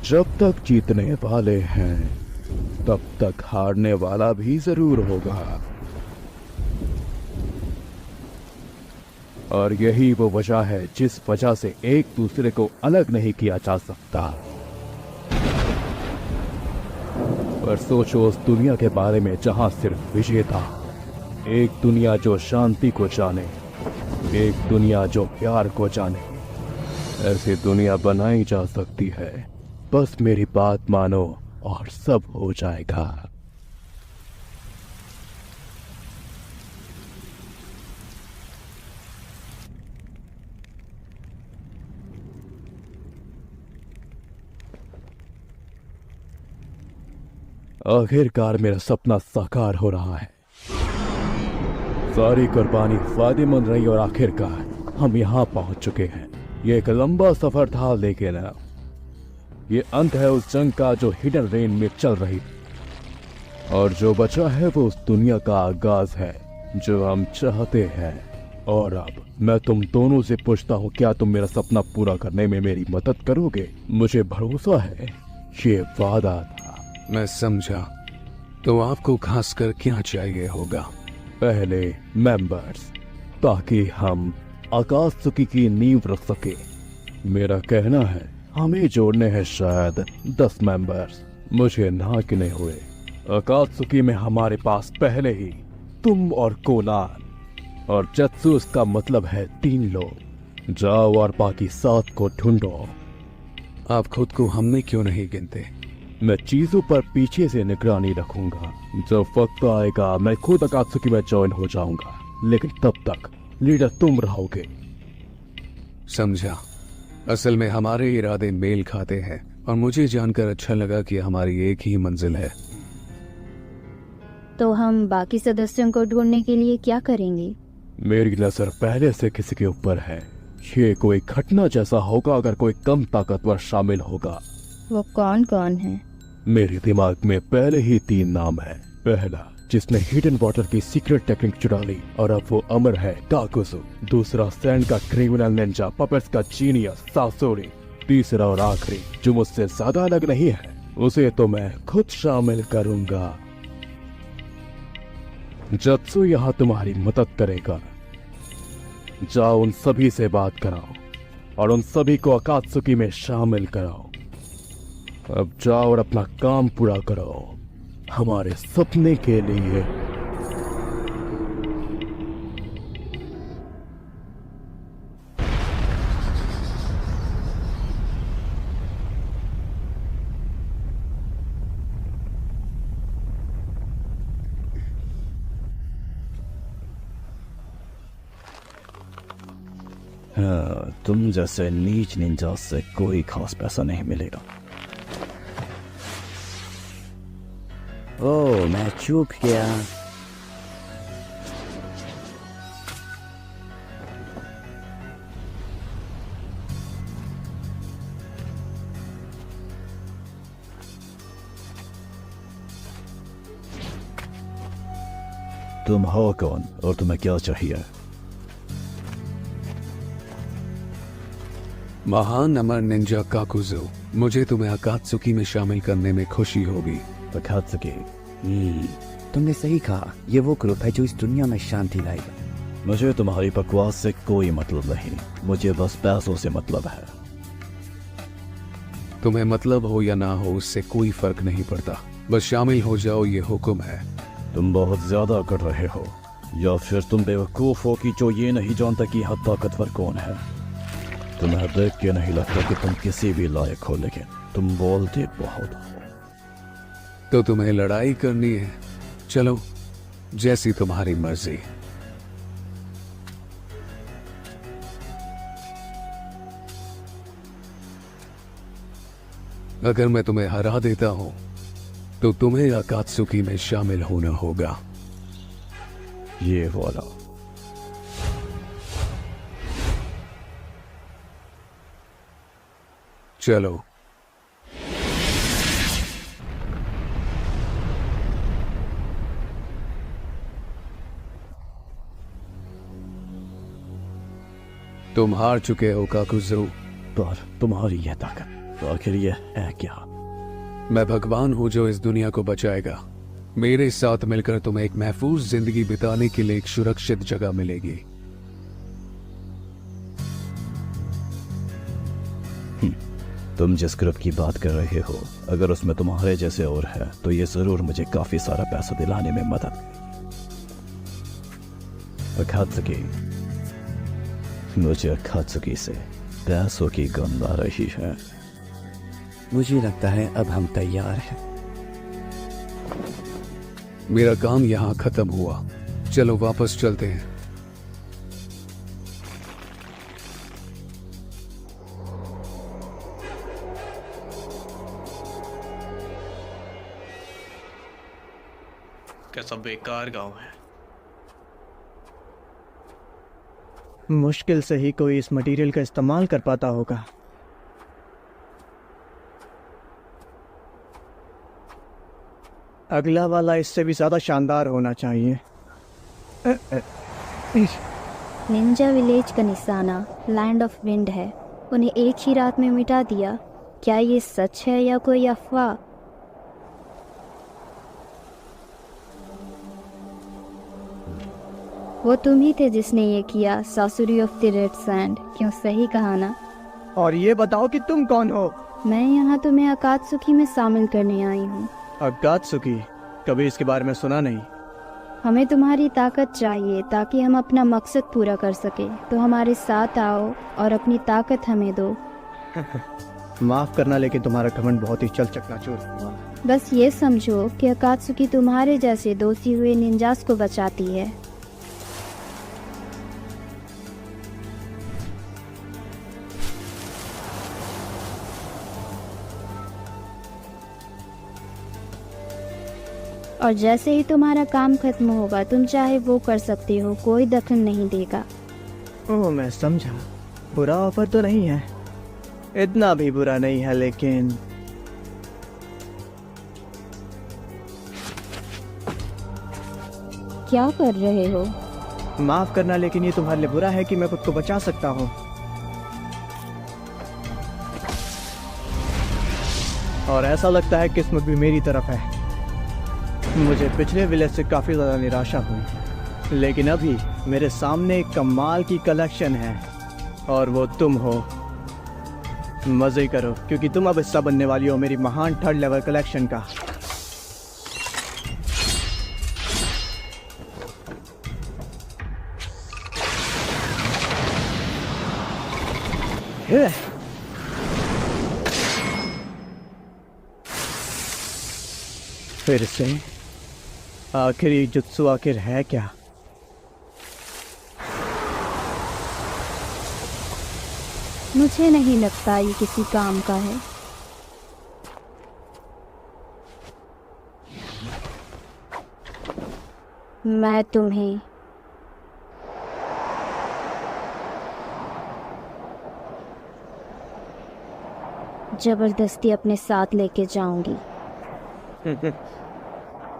जब तक जीतने वाले हैं तब तक हारने वाला भी जरूर होगा। और यही वो वजह है जिस वजह से एक दूसरे को अलग नहीं किया जा सकता। पर सोचो उस दुनिया के बारे में जहां सिर्फ विजेता, एक दुनिया जो शांति को जाने, एक दुनिया जो प्यार को जाने। ऐसी दुनिया बनाई जा सकती है, बस मेरी बात मानो और सब हो जाएगा। आखिरकार मेरा सपना साकार हो रहा है। सारी कुर्बानी फायदेमंद रही और आखिरकार हम यहाँ पहुंच चुके हैं। ये एक लंबा सफर था, लेकिन ये अंत है उस जंग का जो हिडन रेन में चल रही थी। और जो बचा है वो उस दुनिया का आगाज है जो हम चाहते हैं। और अब मैं तुम दोनों से पूछता हूँ, क्या तुम मेरा सपना पूरा करने में मेरी मदद करोगे? मुझे भरोसा है, ये वादा था। मैं समझा। तो आपको खासकर क्या चाहिए होगा? पहले मेंबर्स, ताकि हम आकाशुकी की नींव रख सके। मेरा कहना है हमें जोड़ने हैं शायद 10 मेंबर्स। मुझे ना गिने हुए आकाशुकी में हमारे पास पहले ही तुम और कोनान और जत्सु, इसका मतलब है 3 लोग। जाओ और बाकी 7 को ढूंढो। आप खुद को हम में क्यों नहीं गिनते? मैं चीजों पर पीछे से निगरानी रखूंगा। जब वक्त आएगा मैं खुद अकात्सुकी में ज्वाइन हो जाऊंगा, लेकिन तब तक लीडर तुम रहोगे। समझा। असल में हमारे इरादे मेल खाते हैं और मुझे जानकर अच्छा लगा कि हमारी एक ही मंजिल है। तो हम बाकी सदस्यों को ढूंढने के लिए क्या करेंगे? मेरी नजर पहले से किसी के ऊपर है। ये कोई घटना जैसा होगा अगर कोई कम ताकतवर शामिल होगा। वो कौन कौन है? मेरे दिमाग में पहले ही 3 नाम है। पहला, जिसने हिडन वाटर की सीक्रेट टेक्निक चुरा ली और अब वो अमर है, काकुसु। दूसरा, सैंड का क्रिमिनल निंजा, पपेट्स का जीनियस, सासोरी। तीसरा और आखिरी, जो मुझसे ज्यादा अलग नहीं है, उसे तो मैं खुद शामिल करूंगा। जत्सु यहाँ तुम्हारी मदद करेगा। जाओ उन सभी से बात कराओ और उन सभी को अकात्सुकी में शामिल कराओ। अब जाओ और अपना काम पूरा करो हमारे सपने के लिए। हाँ, तुम जैसे नीच निंजा से कोई खास पैसा नहीं मिलेगा। ओह, मैं चूक गया। तुम हो कौन और तुम्हें क्या चाहिए? महान अमर निंजा काकुजो, मुझे तुम्हें अकात्सुकी में शामिल करने में खुशी होगी। अकात्सुकी, तुमने सही कहा। ये वो ग्रुप है जो इस दुनिया में शांति लाएगा। मुझे तुम्हारी बकवास से कोई मतलब नहीं, मुझे बस पैसों से मतलब है। तुम्हें मतलब हो या ना हो उससे कोई फर्क नहीं पड़ता, बस शामिल हो जाओ, ये हुक्म है। तुम बहुत ज्यादा कर रहे हो, या फिर तुम बेवकूफ हो कि जो ये नहीं जानता कि यहाँ ताकतवर कौन है। तुम्हें देख के नहीं लगता कि तुम किसी भी लायक हो, लेकिन तुम बोलते बहुत हो। तो तुम्हें लड़ाई करनी है? चलो, जैसी तुम्हारी मर्जी। अगर मैं तुम्हें हरा देता हूं तो तुम्हें अकात्सुकी में शामिल होना होगा। ये वाला। चलो। तुम हार चुके हो काकुजो। पर तुम्हारी यह ताकत, तो आखिर ये है क्या? मैं भगवान हूं जो इस दुनिया को बचाएगा। मेरे साथ मिलकर तुम्हें एक महफूज जिंदगी बिताने के लिए एक सुरक्षित जगह मिलेगी। तुम जिस ग्रुप की बात कर रहे हो, अगर उसमें तुम्हारे जैसे और है तो ये जरूर मुझे काफी सारा पैसा दिलाने में मदद। अकात्सुकी, मुझे अकात्सुकी से पैसों की गंध आ रही है। मुझे लगता है अब हम तैयार हैं। मेरा काम यहां खत्म हुआ, चलो वापस चलते हैं। कैसा बेकार गांव है। मुश्किल से ही कोई इस मटेरियल का इस्तेमाल कर पाता होगा। अगला वाला इससे भी ज्यादा शानदार होना चाहिए। निंजा विलेज का निशाना लैंड ऑफ विंड है। उन्हें एक ही रात में मिटा दिया। क्या ये सच है या कोई अफवाह? वो तुम ही थे जिसने ये किया, सासुरी ऑफ द रेड सैंड। क्यों, सही कहा ना? और ये बताओ कि तुम कौन हो? मैं यहाँ तुम्हें अकात्सुकी में शामिल करने आई हूँ। अकात्सुकी? कभी इसके बारे में सुना नहीं। हमें तुम्हारी ताकत चाहिए ताकि हम अपना मकसद पूरा कर सके। तो हमारे साथ आओ और अपनी ताकत हमें दो। माफ करना, लेकिन तुम्हारा घमंड बहुत ही चल चकनाचूर हुआ। बस ये समझो कि अकात्सुकी तुम्हारे जैसे दोषी हुए निंजास को बचाती है। और जैसे ही तुम्हारा काम खत्म होगा तुम चाहे वो कर सकते हो, कोई दखल नहीं देगा। ओह, मैं समझा। बुरा ऑफर तो नहीं है, इतना भी बुरा नहीं है, लेकिन क्या कर रहे हो? माफ करना, लेकिन ये तुम्हारे लिए बुरा है कि मैं खुद को बचा सकता हूँ। और ऐसा लगता है किस्मत भी मेरी तरफ है। मुझे पिछले विलेज से काफ़ी ज़्यादा निराशा हुई, लेकिन अभी मेरे सामने एक कमाल की कलेक्शन है और वो तुम हो। मज़े करो, क्योंकि तुम अब हिस्सा बनने वाली हो मेरी महान 3rd लेवल कलेक्शन का। फिर से आखिर ये जुत्सु आखिर है क्या? मुझे नहीं लगता ये किसी काम का है। मैं तुम्हें जबरदस्ती अपने साथ लेके जाऊंगी।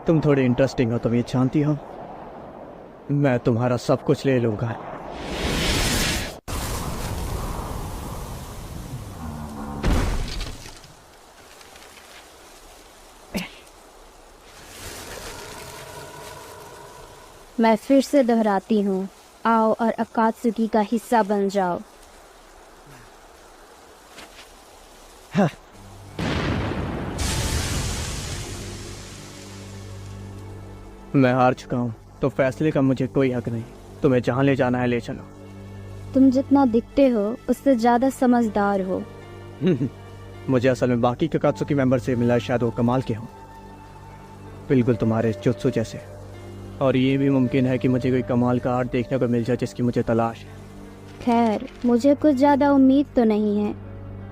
तुम थोड़े इंटरेस्टिंग हो, तुम ये जानती हो। मैं तुम्हारा सब कुछ ले लूंगा। मैं फिर से दोहराती हूँ, आओ और अकात्सुकी का हिस्सा बन जाओ। हाँ। मैं हार चुका हूँ, तो फैसले का मुझे कोई हक नहीं। तुम्हें जहाँ ले जाना है ले चलो। तुम जितना दिखते हो उससे ज्यादा समझदार हो। मुझे असल में बाकी के अकात्सुकी मेंबर से मिला, शायद वो कमाल के हो, बिल्कुल तुम्हारे जुत्सु जैसे। और ये भी मुमकिन है कि मुझे कोई कमाल का आर्ट देखने को मिल जाए जिसकी मुझे तलाश है। खैर, मुझे कुछ ज्यादा उम्मीद तो नहीं है,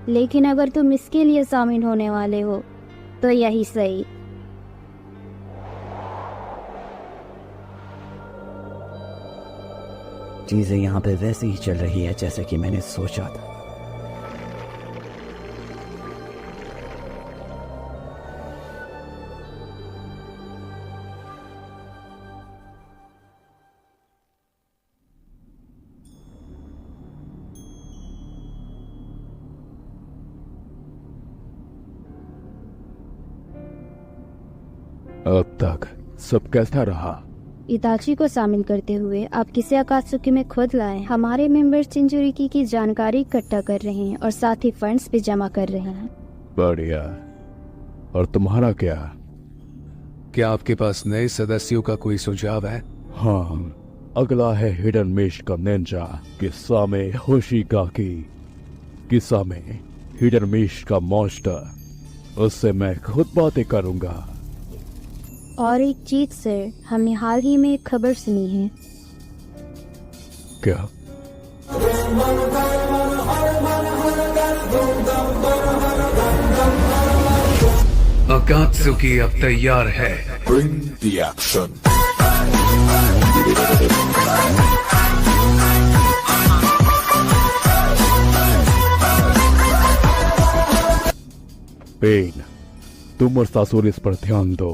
लेकिन अगर तुम इसके लिए शामिल होने वाले हो तो यही सही। चीजें यहाँ पे वैसे ही चल रही है जैसे कि मैंने सोचा था। अब तक सब कैसा रहा? इताची को शामिल करते हुए आप किसे अकात्सुकी में खुद लाए? हमारे मेंबर्स चिंजुरिकी की जानकारी इकट्ठा कर रहे हैं और साथ ही फंड्स भी जमा कर रहे हैं। बढ़िया। और तुम्हारा क्या? क्या आपके पास नए सदस्यों का कोई सुझाव है? हाँ, अगला है हिडन मेश का निंजा किसामे होशिगाकी। किसामे हिडन मेश का मॉन्स्टर, उससे मैं खुद बातें करूंगा। और एक चीज सर, हमने हाल ही में एक खबर सुनी है। क्या? अकात्सुकी अब तैयार है। Bring the action. पेन, तुम और सासुर इस पर ध्यान दो।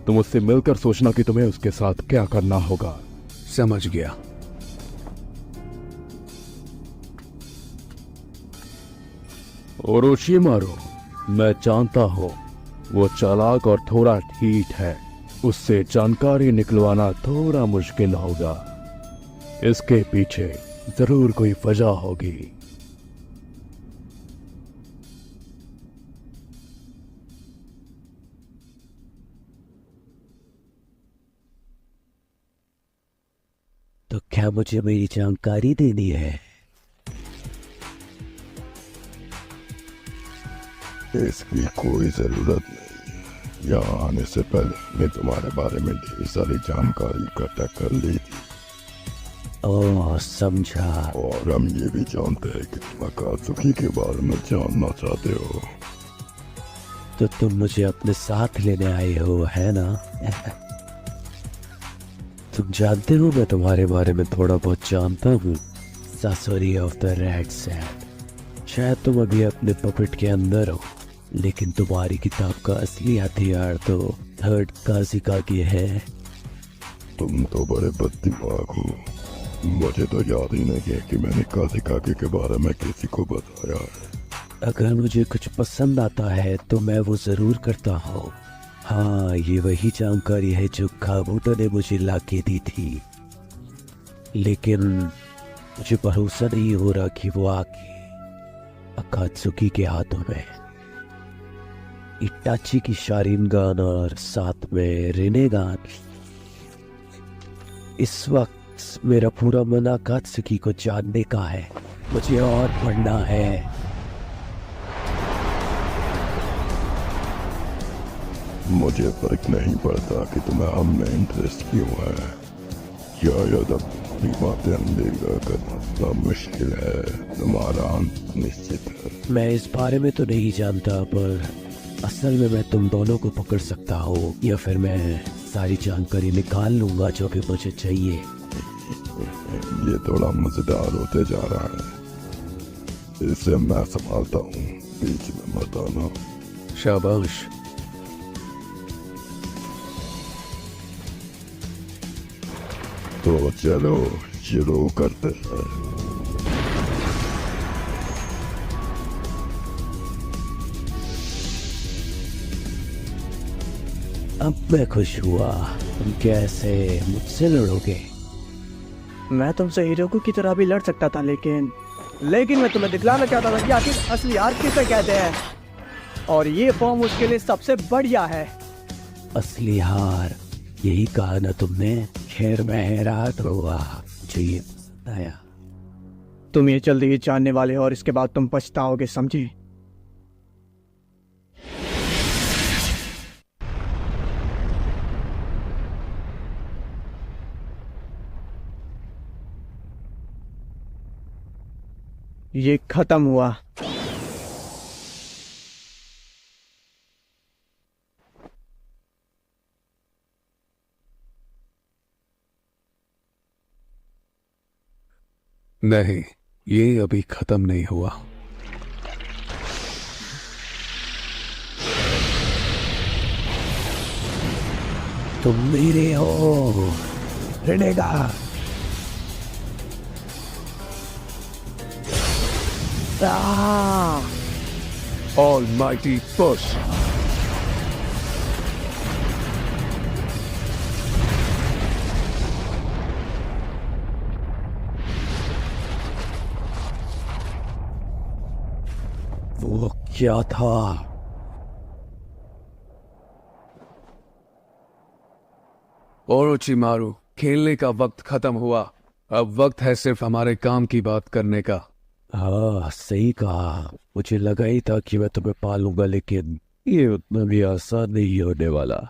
तुम उससे मिलकर सोचना कि तुम्हें उसके साथ क्या करना होगा। समझ गया। ओरोशिमारू, मैं जानता हूँ वो चालाक और थोड़ा ढीठ है। उससे जानकारी निकलवाना थोड़ा मुश्किल होगा। इसके पीछे जरूर कोई वजह होगी। तो क्या मुझे मेरी जानकारी देनी है? इसकी कोई जरूरत नहीं। यहाँ आने से पहले मैं तुम्हारे बारे में ढेर सारी जानकारी इकट्ठा कर ली थी। ओह, समझा। और हम ये भी जानते हैं कि तुम अकात्सुकी के बारे में जानना चाहते हो। तो तुम मुझे अपने साथ लेने आए हो, है ना? तुम जानते हो मैं तुम्हारे बारे में थोड़ा बहुत जानता हूँ। सासुरी ऑफ द रेड सैंड। शायद तुम अभी अपने पपेट के अंदर हो, लेकिन तुम्हारी किताब का असली हथियार तो थर्ड काजिकागी है। तुम तो बड़े बददिमाग हो। मुझे तो याद ही नहीं है कि मैंने काजिकागी के बारे में किसी को बताया है। अगर मुझे कुछ पसंद आता है तो मैं वो जरूर करता हूँ। हाँ, ये वही जानकारी है जो काबूतो ने मुझे लाके दी थी, लेकिन मुझे भरोसा नहीं हो रहा कि वो आके अकात्सुकी के हाथों में इटाची की शारिनगान और साथ में रेनेगान। इस वक्त मेरा पूरा मन अकात्सुकी को जानने का है। मुझे और पढ़ना है। मुझे फर्क नहीं पड़ता कि तुम्हें हम में इंटरेस्ट क्यों है। शायद अपनी बातें अनदेखा करना थोड़ा मुश्किल है। तुम्हारा अंत निश्चित है। मैं इस बारे में तो नहीं जानता, पर असल में मैं तुम दोनों को पकड़ सकता हूँ, या फिर मैं सारी जानकारी निकाल लूंगा जो भी मुझे चाहिए। ये थोड़ा मजेदार होते जा रहा है। इसे मैं संभालता हूँ, बीच में मत आना। शाबाश। तो चलो शुरू करते हैं। अब मैं खुश हुआ। तुम कैसे मुझसे लड़ोगे? मैं तुमसे हीरोकू की तरह भी लड़ सकता था, लेकिन मैं तुम्हें दिखलाना चाहता था कि आखिर असली हार किसे कहते हैं, और ये फॉर्म उसके लिए सबसे बढ़िया है। असली हार, यही कहा ना तुमने? खैर, मैं हैरान हुआ। मुझे ये आया। तुम ये जल्दी ही जानने वाले हो और इसके बाद तुम पछताओगे, समझे? ये खत्म हुआ। नहीं, ये अभी खत्म नहीं हुआ। तुम मेरे हो, रेनेगा। Almighty push. वो क्या था? ओरोचिमारू, खेलने का वक्त खत्म हुआ। अब वक्त है सिर्फ हमारे काम की बात करने का। हाँ, सही कहा। मुझे लगा ही था कि मैं तुम्हें पालूंगा, लेकिन ये उतना भी आसान नहीं होने वाला।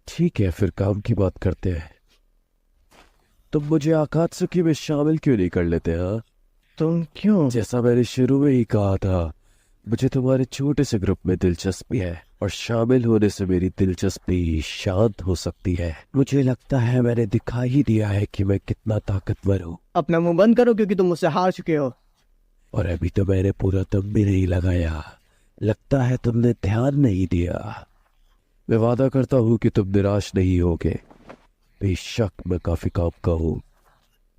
ठीक है, फिर काम की बात करते हैं। तुम मुझे आकात्सुकी में शामिल क्यों नहीं कर लेते? हाँ, तुम क्यों? जैसा मैंने शुरू में ही कहा था, मुझे तुम्हारे छोटे से ग्रुप में दिलचस्पी है, और शामिल होने से मेरी दिलचस्पी शांत हो सकती है। मुझे लगता है मैंने दिखा ही दिया है कि मैं कितना ताकतवर हूँ। अपना मुंह बंद करो, क्योंकि तुम मुझसे हार चुके हो। और अभी तो मैंने पूरा दम भी नहीं लगाया। लगता है तुमने ध्यान नहीं दिया। मैं वादा करता हूँ कि तुम निराश नहीं होगे। बेशक मैं काफी काम का हूँ,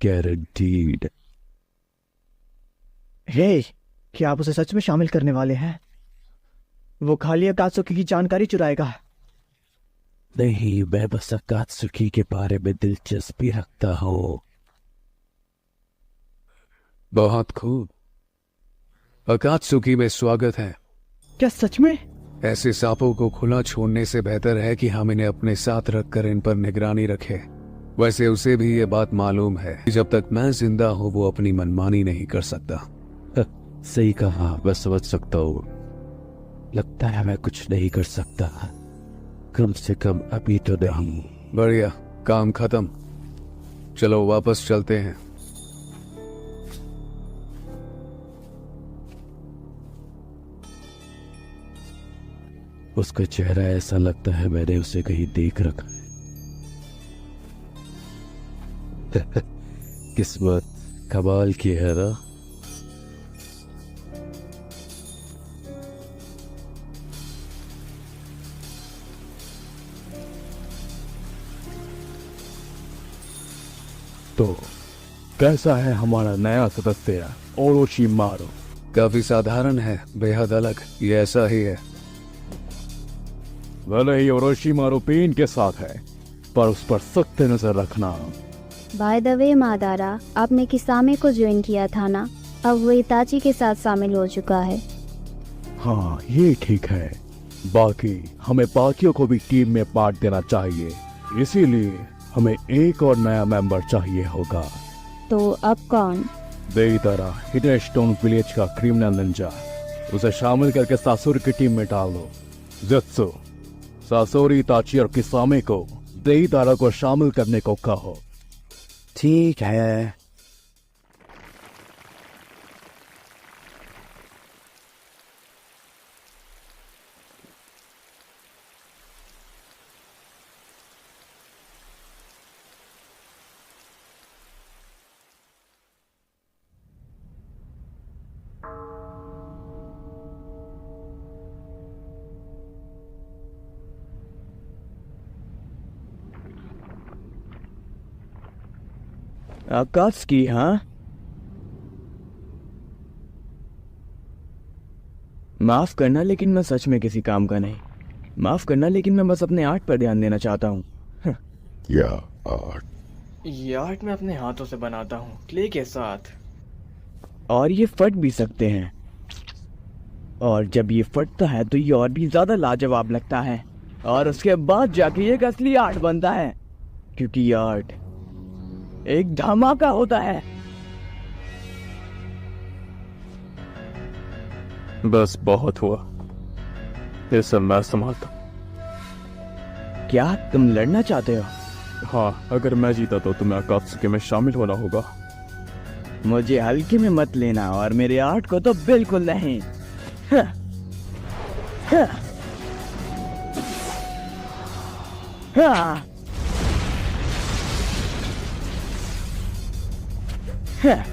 गारंटीड। हे, क्या आप उसे सच में शामिल करने वाले हैं? वो खाली अकात्सुकी की जानकारी चुराएगा। नहीं, मैं बस अकात्सुकी के बारे में दिलचस्पी रखता हूँ। बहुत खूब। अकात्सुकी में स्वागत है। क्या सच में? ऐसे सांपों को खुला छोड़ने से बेहतर है कि हम इन्हें अपने साथ रखकर इन पर निगरानी रखें। वैसे उसे भी ये बात मालूम है कि जब तक मैं जिंदा हूँ वो अपनी मनमानी नहीं कर सकता। सही कहा, मैं समझ सकता हूँ। लगता है मैं कुछ नहीं कर सकता, कम से कम अभी तो नहीं। बढ़िया, काम खत्म। चलो वापस चलते हैं। उसका चेहरा ऐसा लगता है मैंने उसे कहीं देख रखा है। किस्मत कमाल की है ना? तो कैसा है हमारा नया सदस्य ओरोचिमारू? काफी साधारण है, बेहद अलग। ये ऐसा ही है। भले ही ओरोचिमारू पेन के साथ है, पर उस पर सख्त नजर रखना। बाय द वे मादारा, आपने किसामे को ज्वाइन किया था ना? अब वो इताची के साथ शामिल हो चुका है। हाँ, ये ठीक है। बाकी हमें बाकियों को भी टीम में पार्ट देना चाहिए, इसीलिए हमें एक और नया मेंबर चाहिए होगा। तो अब कौन? देईतारा, हिडन स्टोन विलेज का क्रिमिनल निंजा। उसे शामिल करके सासुरी की टीम में डाल दो। ज़ेत्सु, सासुरी, इताची और किसामे को देईतारा को शामिल करने को कहो। ठीक है। अकात्सुकी, हाँ? माफ करना, लेकिन मैं सच में किसी काम का नहीं। माफ करना, लेकिन मैं बस अपने आर्ट पर ध्यान देना चाहता हूँ। क्या आर्ट? ये आर्ट मैं अपने हाथों से बनाता हूँ, क्ले के साथ। और ये फट भी सकते हैं, और जब ये फटता है तो ये और भी ज्यादा लाजवाब लगता है, और उसके बाद जाके ये एक असली आर्ट बनता है, क्योंकि ये आर्ट एक धमाका होता है। बस बहुत हुआ, ये सब मैं संभालता हूँ। क्या तुम लड़ना चाहते हो? हाँ, अगर मैं जीता तो तुम्हें अकात्सुकी में शामिल होना होगा। मुझे हल्के में मत लेना, और मेरे आर्ट को तो बिल्कुल नहीं। हाँ। हाँ। हाँ। हाँ।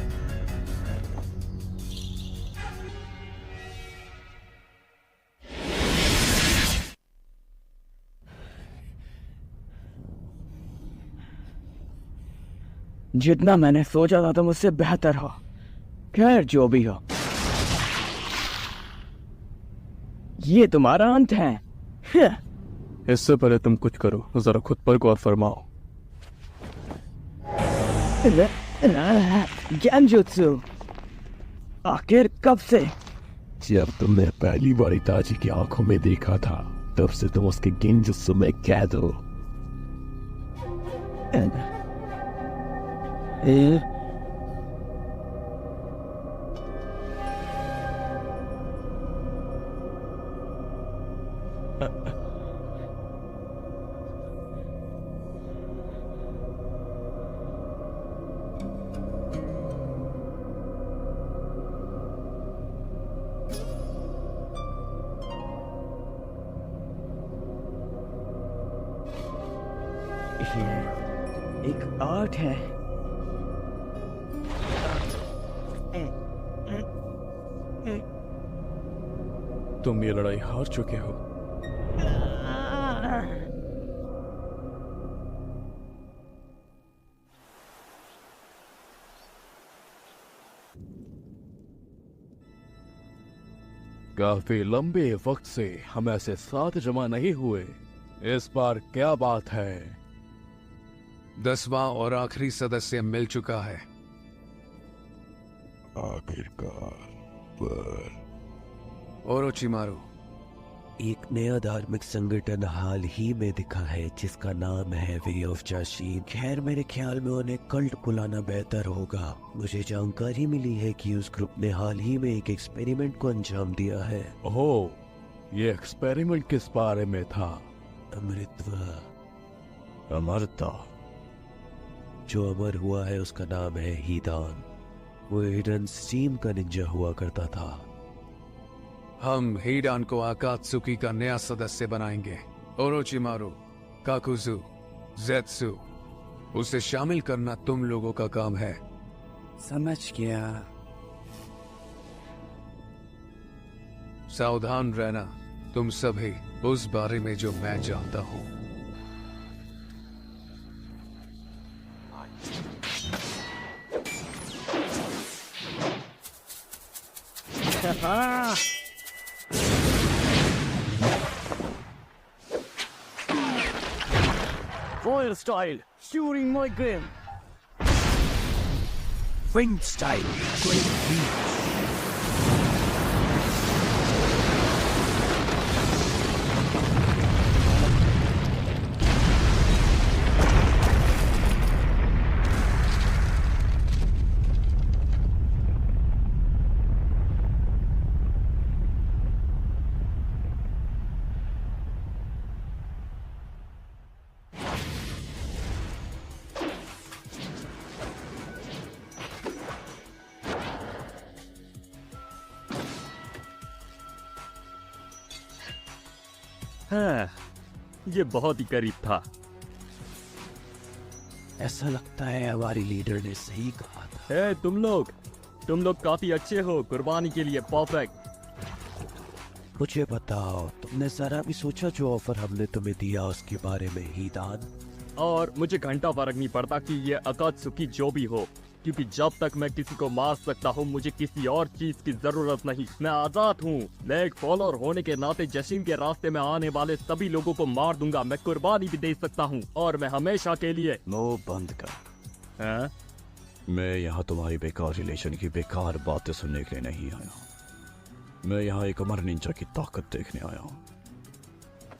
जितना मैंने सोचा था तुम उससे बेहतर हो। खैर, जो भी हो, ये तुम्हारा अंत है। इससे पहले तुम कुछ करो, जरा खुद पर गौर फरमाओ। गेंजुत्सु, आखिर कब से? जब तुमने पहली बार इताची की आंखों में देखा था तब से तुम उसके गेंजुत्सु में कैद हो। ये एक आर्ट है। तुम ये लड़ाई हार चुके हो। काफी लंबे वक्त से हम ऐसे साथ जमा नहीं हुए। इस बार क्या बात है? 10वां और आखिरी सदस्य मिल चुका है। आखिरकार पर ओरोचिमारू, एक नया धार्मिक संगठन हाल ही में दिखा है जिसका नाम है वे ऑफ जाशीन। खैर मेरे ख्याल में उन्हें कल्ट बुलाना बेहतर होगा। मुझे जानकारी मिली है कि उस ग्रुप ने हाल ही में एक एक्सपेरिमेंट को अंजाम दिया है। ओह, ये एक्सपेरिमेंट किस बारे में था? अमृतत्व। अमरता। जो अमर हुआ है उसका नाम है हीदान। वो हिडन स्टीम का निंजा हुआ करता था। हम हीडान को आकात्सुकी का नया सदस्य बनाएंगे। ओरोचिमारू, काकुजू, ज़ेत्सु, उसे शामिल करना तुम लोगों का काम है। समझ गया। सावधान रहना तुम सभी उस बारे में जो मैं जानता हूं। Fire style, shooting my gun. Wind style, great reach. हाँ, ये बहुत ही करीब था। ऐसा लगता है हमारी लीडर ने सही कहा था। ए, तुम लोग काफी अच्छे हो। कुर्बानी के लिए परफेक्ट। मुझे बताओ, तुमने जरा भी सोचा जो ऑफर हमने तुम्हें दिया उसके बारे में हीदान? और मुझे घंटा फर्क नहीं पड़ता कि ये अकात्सुकी जो भी हो, क्योंकि जब तक मैं किसी को मार सकता हूँ मुझे किसी और चीज की जरूरत नहीं। मैं आजाद हूँ। मैं एक फॉलोअर होने के नाते जशीन के रास्ते में आने वाले सभी लोगों को मार दूंगा। मैं कुर्बानी भी दे सकता हूँ और मैं हमेशा के लिए। मुंह बंद कर। हाँ? मैं यहाँ तुम्हारी बेकार रिलेशन की बेकार बातें सुनने के लिए नहीं आया। मैं यहाँ एक अमर निंजा की ताकत देखने आया हूँ।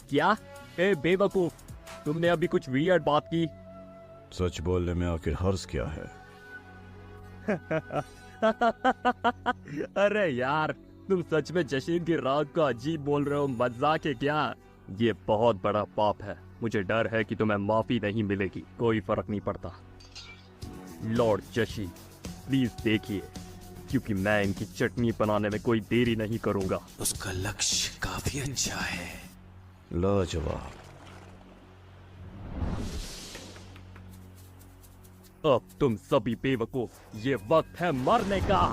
क्या? ए बेवकूफ, तुमने अभी कुछ वियर्ड बात की। सच बोलने में आखिर हर्ज क्या है? अरे यार, तुम सच में जशीन की राग का अजीब बोल रहे हो? मजाक है क्या? ये बहुत बड़ा पाप है। मुझे डर है कि तुम्हें माफी नहीं मिलेगी। कोई फर्क नहीं पड़ता। लॉर्ड जशीन, प्लीज देखिए, क्योंकि मैं इनकी चटनी बनाने में कोई देरी नहीं करूंगा। उसका लक्ष्य काफी अच्छा है। लाजवाब। अब तुम सभी बेवकूफ, ये वक्त है मरने का।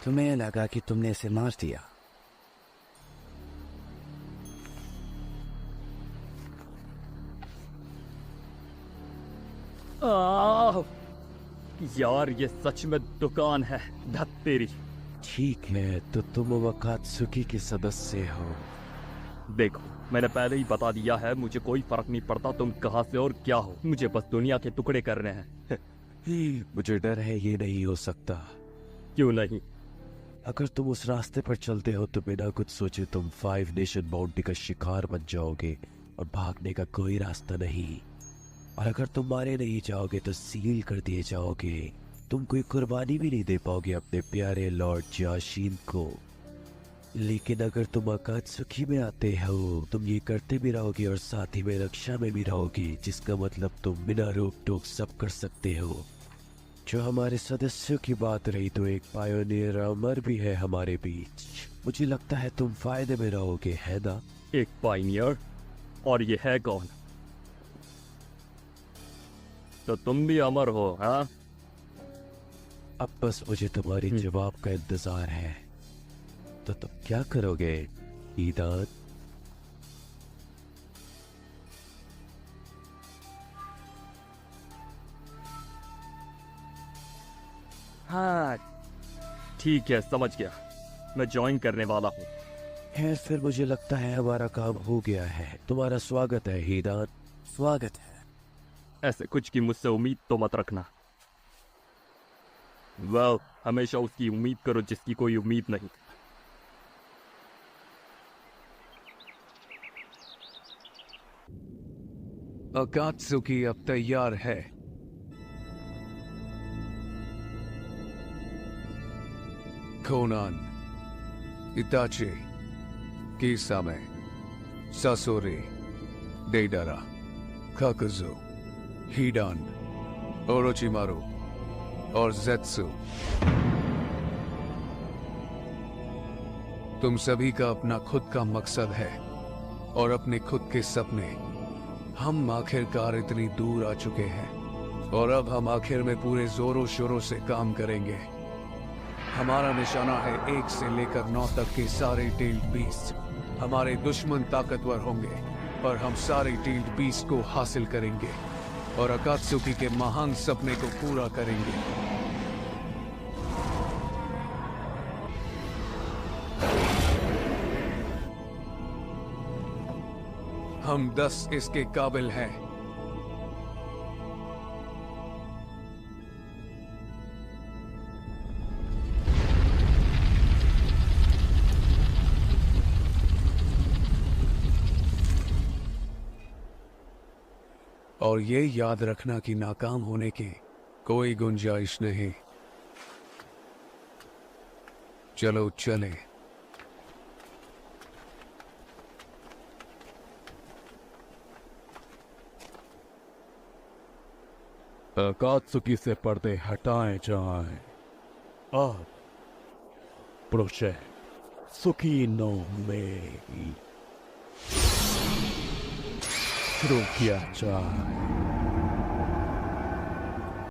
तुम्हें लगा कि तुमने इसे मार दिया? यार, ये सच में दुकान है। धत तेरी। ठीक है, तो तुम वकात्सुकी के सदस्य हो। देखो, मैंने पहले ही बता दिया है, मुझे कोई फर्क नहीं पड़ता तुम कहाँ से और क्या हो, मुझे बस दुनिया के टुकड़े करने हैं। मुझे डर है ये नहीं हो सकता। क्यों नहीं? अगर तुम उस रास्ते पर चलते हो तो बिना कुछ सोचे तुम 5 नेशन बाउंड्री का शिकार बन जाओगे और भागने का कोई रास्ता नहीं। और अगर तुम मारे नहीं जाओगे तो सील कर दिए जाओगे। तुम कोई कुर्बानी भी नहीं दे पाओगे अपने प्यारे लॉर्ड जाशीन को। लेकिन अगर तुम अकात्सुकी में आते हो तुम ये करते भी रहोगे और साथ ही में रक्षा में भी रहोगे, जिसका मतलब तुम बिना रोक टोक सब कर सकते हो। जो हमारे सदस्यों की बात रही तो एक पायोनियर अमर भी है हमारे बीच। मुझे लगता है तुम फायदे में रहोगे, है ना? एक पायनियर? और ये है कौन? तो तुम भी अमर हो, हाँ? अब बस मुझे तुम्हारे जवाब का इंतजार है। तो तुम क्या करोगे ईदान? हाँ ठीक है, समझ गया, मैं ज्वाइन करने वाला हूँ। है फिर मुझे लगता है हमारा काम हो गया है। तुम्हारा स्वागत है हीदान। स्वागत है। ऐसे कुछ की मुझसे उम्मीद तो मत रखना। वेल, हमेशा उसकी उम्मीद करो जिसकी कोई उम्मीद नहीं। अकात्सुकी अब तैयार है। कोनान, इताचे, किसामे, सासोरे, डेइडारा, काकुजू, हीडान, ओरोचिमारू और ज़ेत्सु। तुम सभी का अपना खुद का मकसद है और अपने खुद के सपने। हम आखिरकार इतनी दूर आ चुके हैं और अब हम आखिर में पूरे जोरों शोरों से काम करेंगे। हमारा निशाना है 1 से लेकर 9 तक के सारे टेल्ड बीस्ट। हमारे दुश्मन ताकतवर होंगे पर हम सारे टेल्ड बीस्ट को हासिल करेंगे और अकात्सुकी के महान सपने को पूरा करेंगे। हम 10 इसके काबिल हैं। और ये याद रखना कि नाकाम होने की कोई गुंजाइश नहीं। चलो चले। अकात्सुकी से पर्दे हटाए जाएं। अब प्रोजेक्ट सुकीनो में शुरू किया जाए।